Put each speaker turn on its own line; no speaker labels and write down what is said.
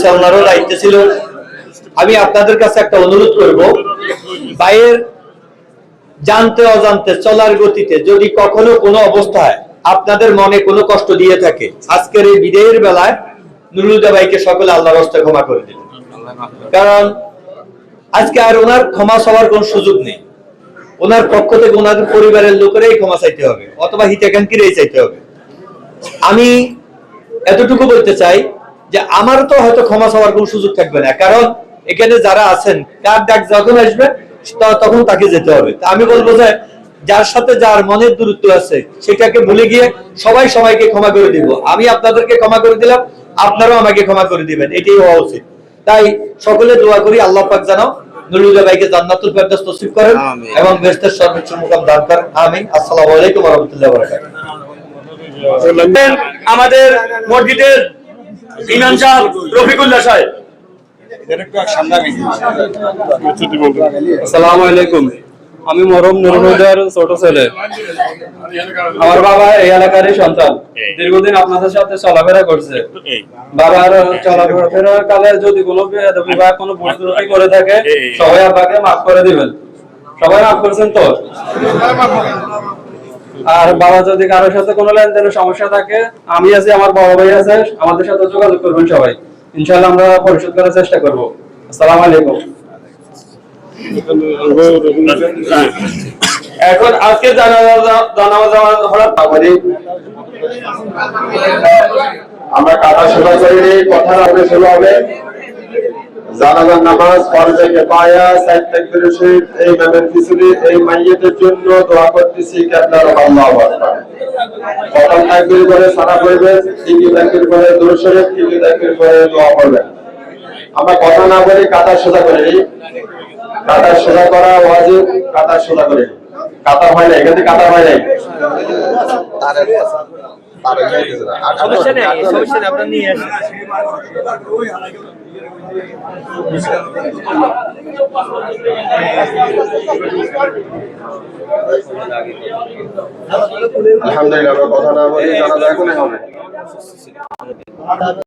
করতেছে, ওনারও দায়িত্ব ছিল। আমি আপনাদের কাছে একটা অনুরোধ করব, ভাইয়ের জানতে অজান্তে চলার গতিতে যদি কখনো কোনো অবস্থায় আপনাদের মনে কোনো কষ্ট দিয়ে থাকে, আজকের এই বিদায়ের বেলায় নুরুল হুদা ভাইকে সকলে আল্লাহর রাস্তায় ক্ষমা করে দিন। কারণ আজকে আর ওনার ক্ষমা চাওয়ার কোন সুযোগ নেই। ওনার পক্ষ থেকে ওনাদের পরিবারের লোকেরাই ক্ষমা চাইতে হবে, অথবা হিতাকাঙ্ক্ষীরাই চাইতে হবে। আমি এতটুকু বলতে চাই যে আমারও তো হয়তো ক্ষমা চাওয়ার কোন সুযোগ থাকবে না, কারণ এখানে যারা আছেন কার ডাক যখন আসবে তখন তাকে যেতে হবে। আমি বলবো যে যার সাথে যার মনের দূরত্ব আছে সেটাকে ভুলে গিয়ে সবাই সবাইকে ক্ষমা করে দিব। আমি আপনাদেরকে ক্ষমা করে দিলাম, আপনারাও আমাকে ক্ষমা করে দিবেন, এটাই হওয়া উচিত। তাই সকলে দোয়া করি আল্লাহ পাক যেন নুরুল হুদা ভাইকে জান্নাতুল ফেরদৌস নসিব করেন এবং বেহেশতের সর্বোচ্চ মুকাম দান করেন। আমিন। আসসালামু আলাইকুম ওয়া রাহমাতুল্লাহি ওয়া বারাকাতুহু। আমাদের মসজিদের ইমাম সাহেব রফিকুল্লাহ সাহেব।
আসসালামু আলাইকুম। আমি মরহুম নুরুল হুদার ছোট ছেলে। আমার বাবা এই এলাকারই সন্তান, দীর্ঘদিন আপনাদের সাথে চলাফেরা করছে। বাবার চলাফেরা কালে যদি কোনো বেয়াদবি বা কোনো ভুল ত্রুটি করে থাকে সবাই আব্বাকে মাফ করে দিবেন। সবাই মাফ করছেন তো? আর বাবা যদি কারোর সাথে কোনো লেনদেনের সমস্যা থাকে, আমি আছি, আমার বড় ভাই আছে, আমাদের সাথে যোগাযোগ করবেন সবাই। ইনশাআল্লাহ আমরা পরিশোধ করার চেষ্টা করব। আসসালামু আলাইকুম।
এখন আজকে
আমরা কাটা সেবা করি, কথা হবে শুরু হবে জানাজার নামাজ ফরজে কিফায়া সাইদ তাকবীরের সহিত এই ইমামের পিছনে এই মাইয়িতের জন্য দোয়া করতেছি কিবলার আল্লাহু আকবার। প্রথম তাকবীর করে সানা পড়বেন, দ্বিতীয় তাকবীর করে দুরূদ শরীফ, তৃতীয় তাকবীর করে দোয়া করবেন। আমরা কথা না বলি কাটা সোজা করে নিই। কাটা সোজা করা ওয়াজিব, কাটা সোজা করে নিই। কাটা হয় না, এখানে কাটা হয় নাই।
সমস্যা নেই, সমস্যা নেই, আপনারা নিয়ে আসেন।
আলহামদুলিল্লাহ, কথা না বলি জানাজা এখনই হবে।